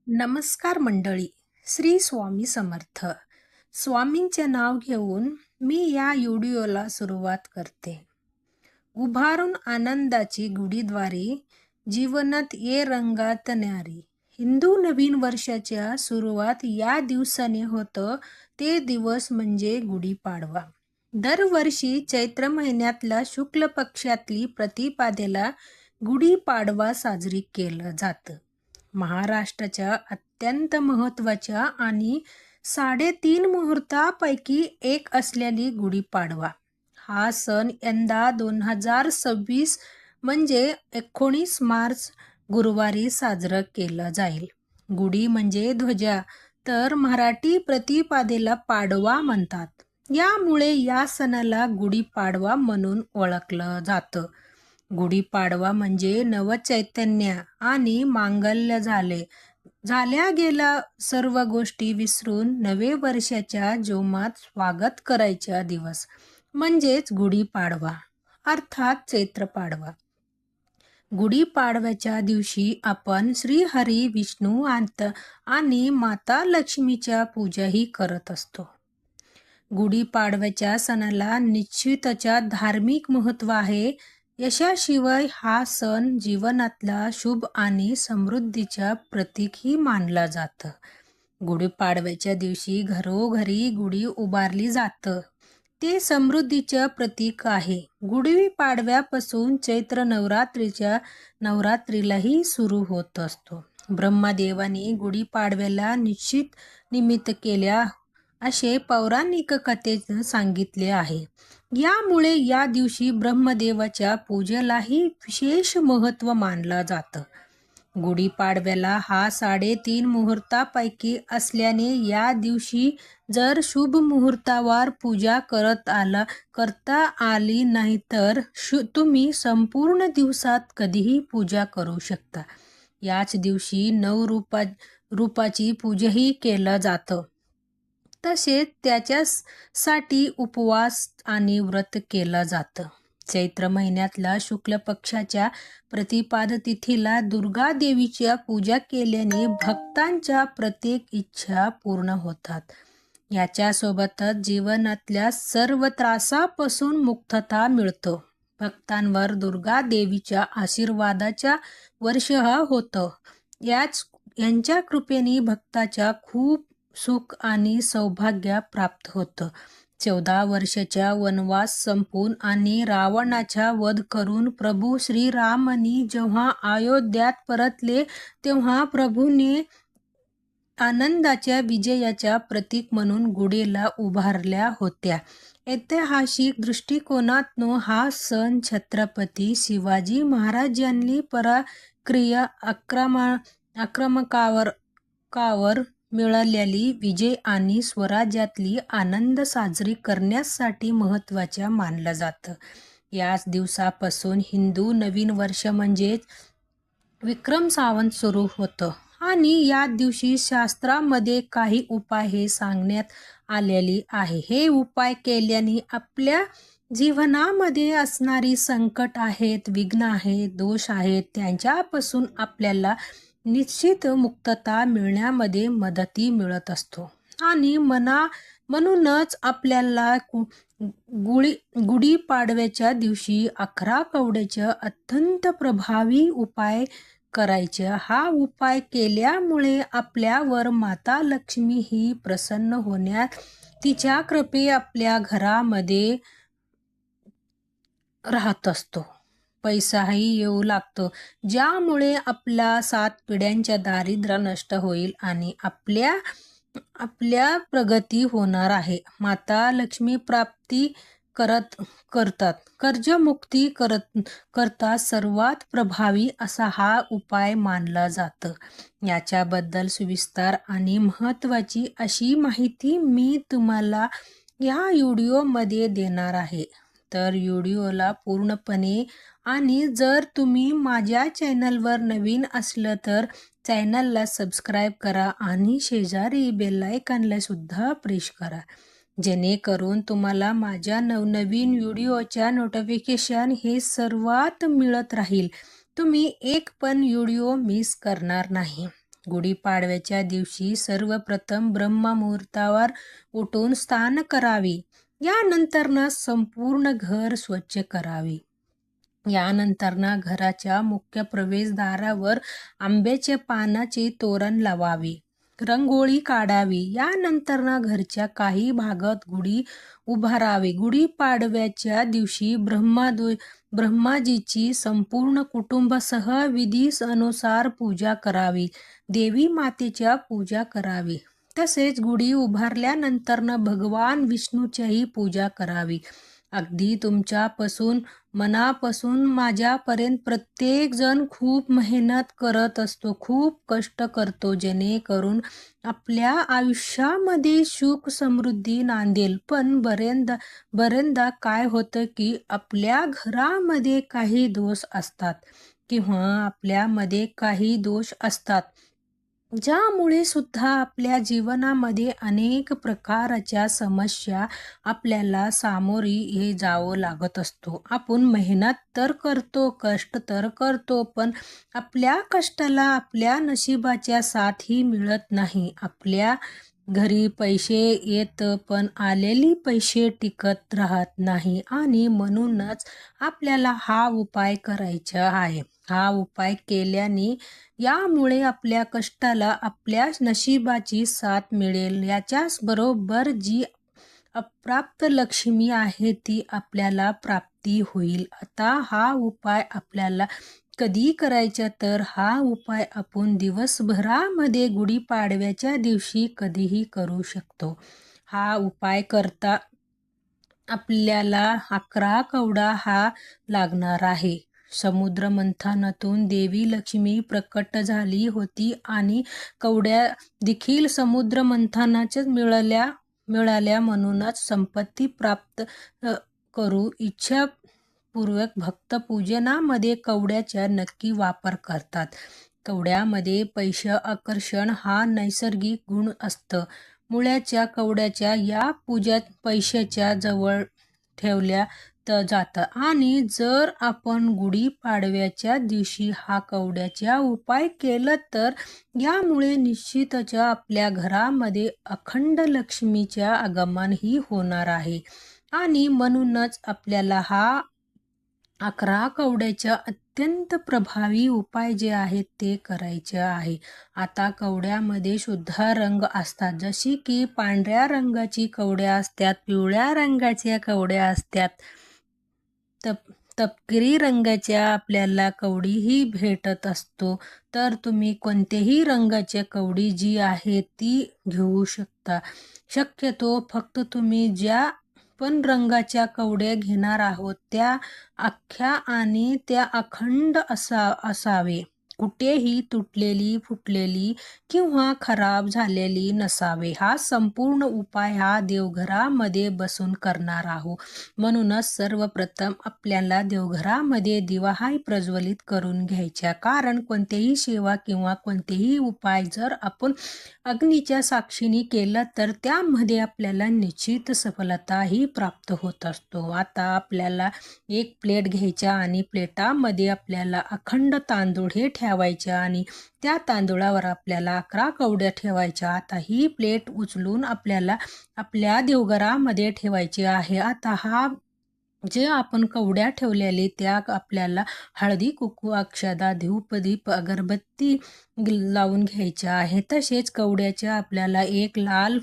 नमस्कार मंडळी. श्री स्वामी समर्थ. स्वामींचे नाव घेऊन मी या व्हिडिओला सुरुवात करते. उभारून आनंदाची गुढीद्वारी, जीवनात ये रंगात न्यारी. हिंदू नवीन वर्षाच्या सुरुवात या दिवसाने होतं. ते दिवस म्हणजे गुढीपाडवा. दरवर्षी चैत्र महिन्यातल्या शुक्ल पक्षातली प्रतिपदेला गुढीपाडवा साजरी केलं जातं. महाराष्ट्राच्या अत्यंत महत्त्वाच्या आणि 3.5 मुहूर्तापैकी एक असलेली गुढीपाडवा हा सण यंदा 2026 म्हणजे 19 मार्च गुरुवारी साजरा केला जाईल. गुढी म्हणजे ध्वजा, तर मराठी प्रतिपदेला पाडवा म्हणतात. यामुळे या सणाला गुढीपाडवा म्हणून ओळखलं जातं. गुढीपाडवा म्हणजे नवचैतन्य आणि मांगल्य झाल्या गेल्या सर्व गोष्टी विसरून नवे वर्षाच्या जोमात स्वागत करायचा दिवस म्हणजेच गुढीपाडवा, अर्थात चैत्रपाडवा. गुढीपाडव्याच्या दिवशी आपण श्री हरी, विष्णू आणि माता लक्ष्मीच्या पूजाही करत असतो. गुढीपाडव्याच्या सणाला निश्चितच धार्मिक महत्त्व आहे. यशाशिवाय हा सण जीवनातला शुभ आणि समृद्धीचा प्रतीकही मानला जातं. गुढीपाडव्याच्या दिवशी घरोघरी गुढी उभारली जातं. ते समृद्धीचं प्रतीक आहे. गुढीपाडव्यापासून चैत्र नवरात्रीलाही सुरू होत असतो. ब्रह्मदेवाने गुढीपाडव्याला निश्चित निमित्त केल्या असे पौराणिक कथेत सांगितले आहे. यामुळे या दिवशी ब्रह्मदेवाच्या पूजेलाही विशेष महत्त्व मानलं जातं. गुढीपाडव्याला हा 3.5 मुहूर्तापैकी असल्याने या दिवशी जर शुभ मुहूर्तावर पूजा करता आली नाही तर तुम्ही संपूर्ण दिवसात कधीही पूजा करू शकता. याच दिवशी 9 रूपाची पूजाही केलं जातं. तसेच त्याच्यासाठी उपवास आणि व्रत केलं जातं. चैत्र महिन्यातल्या शुक्ल पक्षाच्या प्रतिपद तिथीला दुर्गा देवीची पूजा केल्याने भक्तांच्या प्रत्येक इच्छा पूर्ण होतात. याच्यासोबतच जीवनातल्या सर्व त्रासापासून मुक्तता मिळतो. भक्तांवर दुर्गा देवीच्या आशीर्वादाचा वर्षाव होतो. यांच्या कृपेने भक्ताच्या खूप सुख आणि सौभाग्य प्राप्त होतं. 14 वर्षाचा वनवास संपून आणि रावणाचा वध करून प्रभू श्रीरामांनी जेव्हा अयोध्यात परतले तेव्हा प्रभूने आनंदाच्या विजयाच्या प्रतीक म्हणून गुढीला उभारल्या होत्या. ऐतिहासिक दृष्टिकोनातून हा सण छत्रपती शिवाजी महाराजांनी परकीय आक्रमकावर मिळालेली विजय आणि स्वराज्यातली आनंद साजरी करण्यासाठी महत्त्वाचा मानलं जातं. याच दिवसापासून हिंदू नवीन वर्ष म्हणजेच विक्रम संवत सुरू होतं आणि या दिवशी शास्त्रामध्ये काही उपाय हे सांगण्यात आलेले आहे. हे उपाय केल्याने आपल्या जीवनामध्ये असणारी संकट आहेत, विघ्न आहेत, दोष आहेत, त्यांच्यापासून आपल्याला निश्चित मुक्तता मिळण्यामध्ये मदती मिळत असतो. आणि म्हणूनच आपल्याला गुढीपाडव्याच्या दिवशी 11 कवड्याचा अत्यंत प्रभावी उपाय करायचा. हा उपाय केल्यामुळे आपल्यावर माता लक्ष्मी ही प्रसन्न होण्यात तिच्या कृपे आपल्या घरामध्ये राहत असतो. पैसाही येऊ लागतो, ज्यामुळे आपला 7 पिढ्यांच्या दारिद्र्य नष्ट होईल आणि आपल्या प्रगती होणार आहे. माता लक्ष्मी प्राप्ती करतात. कर्जमुक्ती करता सर्वात प्रभावी असा हा उपाय मानला जातं. याच्याबद्दल सविस्तर आणि महत्त्वाची अशी माहिती मी तुम्हाला या व्हिडिओमध्ये देणार आहे. तर व्हिडिओला पूर्णपणे आणि जर तुम्ही माझ्या चॅनलवर नवीन असलं तर चॅनलला सबस्क्राईब करा आणि शेजारी बेल आयकॉनला सुद्धा प्रेस करा, जेणेकरून तुम्हाला माझ्या नवनवीन व्हिडिओच्या नोटिफिकेशन हे सर्वात मिळत राहील. तुम्ही एक पण व्हिडिओ मिस करणार नाही. गुढीपाडव्याच्या दिवशी सर्वप्रथम ब्रह्ममुहूर्तावर उठून स्नान करावे. यानंतर संपूर्ण घर स्वच्छ करावे. यानंतर घराच्या मुख्य प्रवेशद्वारावर आंब्याच्या पानाचे तोरण लावावे. रंगोळी काढावी. यानंतर घरच्या काही भागात गुढी उभारावी. गुढीपाडव्याच्या दिवशी ब्रह्माजीची संपूर्ण कुटुंबासह विधी अनुसार पूजा करावी. देवी मातेच्या पूजा करावी. तसेच गुढी उभारल्यानंतर भगवान विष्णूच्याही पूजा करावी. अगदी तुमच्यापासून मनापासून माझ्यापर्यंत प्रत्येक जण खूप मेहनत करत असतो, खूप कष्ट करतो, जेणेकरून आपल्या आयुष्यामध्ये सुख समृद्धी नांदेल. पण बरेचदा काय होतं की आपल्या घरामध्ये काही दोष असतात किंवा आपल्यामध्ये काही दोष असतात, ज्यामुळे सुद्धा आपल्या जीवनामध्ये अनेक प्रकारच्या समस्या आपल्याला सामोरी जावं लागत असतो. आपण मेहनत तर करतो, कष्ट तर करतो, पण आपल्या कष्टाला आपल्या नशिबाच्या साथही मिळत नाही. आपल्या घरी पैसे येत पण आलेली पैसे टिकत राहत नाही आणि म्हणूनच आपल्याला हा उपाय करायचा आहे. हा उपाय केल्याने यामुळे आपल्या कष्टाला आपल्या नशिबाची साथ मिळेल. याच्याच बरोबर जी अप्राप्त लक्ष्मी आहे ती आपल्याला प्राप्ती होईल. आता हा उपाय आपल्याला कधी करायचा, तर हा उपाय आपण दिवसभरामध्ये गुढीपाडव्याच्या दिवशी कधीही करू शकतो. हा उपाय करता आपल्याला 11 कवडा हा लागणार आहे. समुद्र मंथनातून देवी लक्ष्मी प्रकट झाली होती आणि कवड्या देखील समुद्र मंथनाच्याच मिळाल्या म्हणूनच संपत्ती प्राप्त करू इच्छापूर्वक भक्त पूजनामध्ये कवड्याचा नक्की वापर करतात. कवड्यामध्ये पैसे आकर्षण हा नैसर्गिक गुण असतं. मुळ्याच्या कवड्याच्या या पूजात पैशाच्या जवळ ठेवल्या जातं आणि जर आपण गुढीपाडव्याच्या दिवशी हा कवड्याचा उपाय केला तर यामुळे निश्चितच आपल्या घरामध्ये अखंड लक्ष्मीच्या आगमनही होणार आहे. आणि म्हणूनच आपल्याला हा 11 कवड्याच्या अत्यंत प्रभावी उपाय जे आहेत ते करायचे आहे. आता कवड्यामध्ये सुद्धा रंग असतात, जशी की पांढऱ्या रंगाची कवड्या असतात, पिवळ्या रंगाच्या कवड्या असतात, तपकिरी रंगाच्या आपल्याला कवडीही भेटत असतो. तर तुम्ही कोणत्याही रंगाच्या कवडी जी आहे ती घेऊ शकता. शक्यतो फक्त तुम्ही ज्या पण रंगाच्या कवड्या घेणार आहोत त्या अख्ख्या आणि त्या अखंड असावे. कुठेही तुटलेली, फुटलेली किंवा खराब झालेली नसावे. हा संपूर्ण उपाय हा देवघरामध्ये बसून करणार आहोत. म्हणूनच सर्वप्रथम आपल्याला देवघरामध्ये दिवाही प्रज्वलित करून घ्यायच्या. कारण कोणतेही सेवा किंवा कोणतेही उपाय जर आपण अग्नीच्या साक्षीने केलं तर त्यामध्ये आपल्याला निश्चित सफलताही प्राप्त होत असतो. आता आपल्याला एक प्लेट घ्यायच्या आणि प्लेटामध्ये आपल्याला अखंड तांदूळ हे ठेवायचे आणि त्या तांदूळावर आपल्याला 11 कवड्या ठेवायच्या. आता ही प्लेट उचलून आपल्याला आपल्या देवघरामध्ये ठेवायची आहे. आता हा जे आपण कवड्या ठेवलेली त्या आपल्याला हळदी, कुंकू, अक्षदा, धूप, दीप, अगरबत्ती लावून घ्यायच्या आहे. तसेच कवड्याच्या आपल्याला एक लाल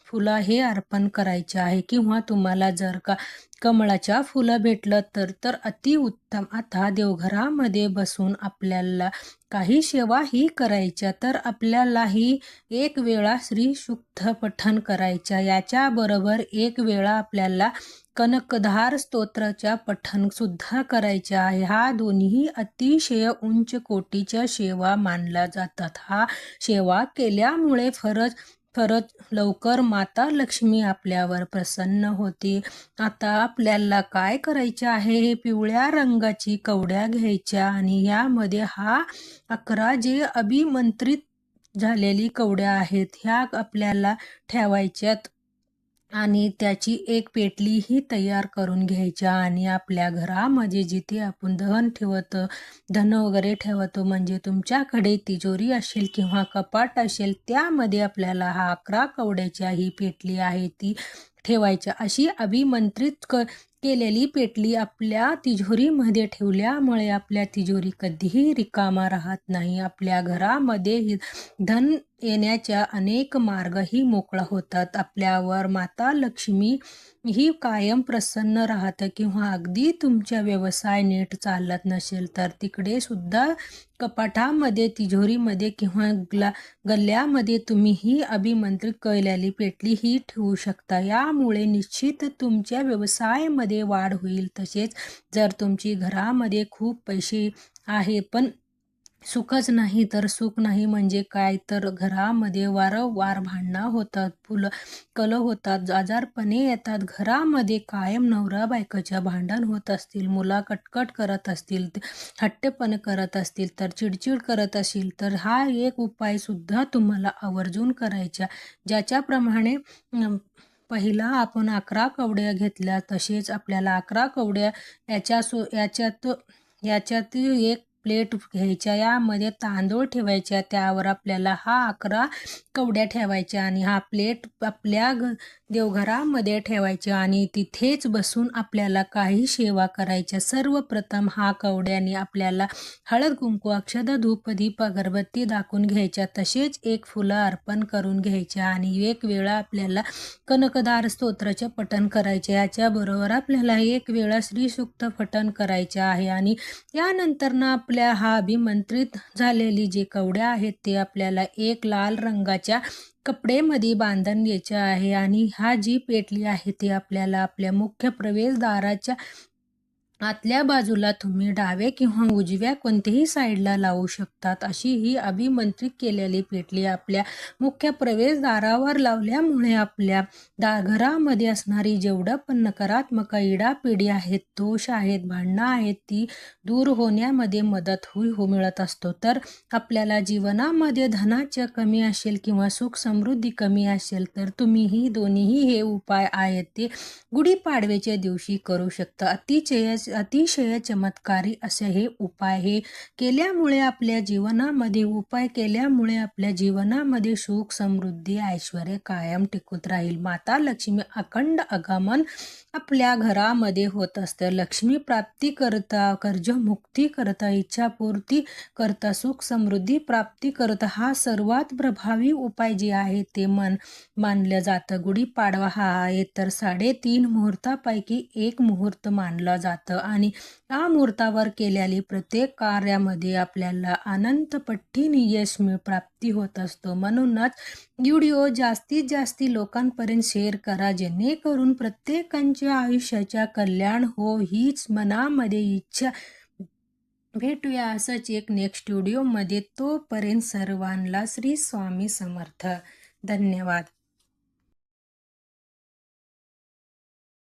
फुलं हे अर्पण करायचे आहे किंवा तुम्हाला जर का कमळाच्या फुलं भेटलं तर अतिउत्तम. आता देवघरामध्ये बसून आपल्याला काही सेवाही करायच्या, तर आपल्यालाही एक वेळा श्री सूक्त पठण करायच्या. याच्याबरोबर एक वेळा आपल्याला कनकधार स्तोत्राच्या पठण सुद्धा करायचे आहे. हा दोन्ही अतिशय उंच कोटीच्या सेवा मानल्या जातात. हा सेवा केल्यामुळे खरंच लवकर माता लक्ष्मी आपल्यावर प्रसन्न होती. आता आपल्याला काय करायचे आहे, हे पिवळ्या रंगाची कवड्या घ्यायच्या आणि यामध्ये हा 11 जे अभिमंत्रित झालेली कवड्या आहेत ह्या आपल्याला ठेवायच्यात. आणि त्याची एक पेटलीही तयार करून घ्यायच्या आणि आपल्या घरामध्ये जिथे आपण धन वगैरे ठेवतो, म्हणजे तुमच्याकडे तिजोरी असेल किंवा कपाट असेल, त्यामध्ये आपल्याला हा 11 कवड्याच्या ही पेटली आहे ती ठेवायच्या. अशी अभिमंत्रित केलेली पेटली आपल्या तिजोरीमध्ये ठेवल्यामुळे आपल्या तिजोरी कधीही रिकामा राहत नाही. आपल्या घरामध्ये धन येण्याच्या अनेक मार्गही मोकळा होतात. आपल्यावर माता लक्ष्मी ही कायम प्रसन्न राहतं. किंवा अगदी तुमचा व्यवसाय नीट चालत नसेल तर तिकडे सुद्धा कपाटामध्ये, तिजोरीमध्ये किंवा गल्ल्यामध्ये तुम्ही ही अभिमंत्रित केलेली पेटली ही ठेवू शकता. यामुळे निश्चित तुमच्या व्यवसायामध्ये वाढ होईल. तसेच जर तुमची घरामध्ये खूप पैसे आहे पण सुखच नाही तर सुख नाही म्हणजे काय, तर घरामध्ये वारंवार भांडणं होतात, कलह होतात, आजारपणे येतात, घरामध्ये कायम नवरा बायकोच्या भांडण होत असतील, मुला कटकट करत असतील, हट्टेपण करत असतील, तर चिडचिड करत असतील, तर हा एक उपाय सुद्धा तुम्हाला आवर्जून करायचा. ज्याच्याप्रमाणे पहिला आपण 11 कवड्या घेतल्या, तसेच आपल्याला 11 कवड्या याच्यात एक प्लेट घ्यायच्या, यामध्ये तांदूळ ठेवायच्या, त्यावर आपल्याला हा 11 कवड्या ठेवायच्या आणि हा प्लेट आपल्या देवघरामध्ये ठेवायच्या आणि तिथेच बसून आपल्याला काही सेवा करायच्या. सर्वप्रथम हा कवड्याने आपल्याला हळद कुंकू, अक्षदा, धूप, दीप, अगरबत्ती दाखवून घ्यायच्या. तसेच एक फुलं अर्पण करून घ्यायच्या आणि एक वेळा आपल्याला कनकदार स्तोत्राचे पठण करायचे. याच्याबरोबर आपल्याला एक वेळा श्रीसूक्त पठण करायचे आहे आणि यानंतर ना आपल्या हा अभिमंत्रित झालेली जे कवड्या आहेत ते आपल्याला एक लाल रंगाच्या कपडेमध्ये बांधून घ्यायचे आहे आणि हा जी पेटली आहे ती आपल्याला आपल्या मुख्य प्रवेशद्वाराच्या आतल्या बाजूला तुम्ही डावे किंवा उजव्या कोणत्याही साईडला लावू शकतात. अशी ही अभिमंत्रित केलेली पेटली आपल्या मुख्य प्रवेशद्वारावर लावल्यामुळे आपल्या घरामध्ये असणारी जेवढं पण नकारात्मक इडापिडी आहेत, दोष आहेत, भांडणं आहेत, ती दूर होण्यामध्ये मदत मिळत असतो. तर आपल्याला जीवनामध्ये धनाच्या कमी असेल किंवा सुख समृद्धी कमी असेल तर तुम्ही दोन्हीही हे उपाय आहेत ते गुढीपाडव्याच्या दिवशी करू शकता. अतिशय चमत्कारी असे हे उपाय केल्यामुळे आपल्या जीवनामध्ये सुख समृद्धी ऐश्वर कायम टिकून राहील. माता लक्ष्मी अखंड आगमन आपल्या घरामध्ये होत असतं. लक्ष्मी प्राप्ती करता, कर्जमुक्ती करता, इच्छापूर्ती करता, सुख समृद्धी प्राप्ती करता हा सर्वात प्रभावी उपाय जे आहे ते मानलं जातं. गुढीपाडवा हा आहे तर 3.5 मुहूर्तापैकी एक मुहूर्त मानलं जातं आणि या मुहूर्तावर केलेली प्रत्येक कार्यामध्ये आपल्याला अनंत पट्टीने यश प्राप्ती होत असतो. म्हणूनच व्हिडिओ जास्तीत जास्त लोकांपर्यंत शेअर करा, जेणेकरून प्रत्येकाच्या आयुष्याच्या कल्याण हो हीच मनामध्ये इच्छा. भेटूया असंच एक नेक्स्ट व्हिडिओमध्ये. तोपर्यंत सर्वांना श्री स्वामी समर्थ. धन्यवाद.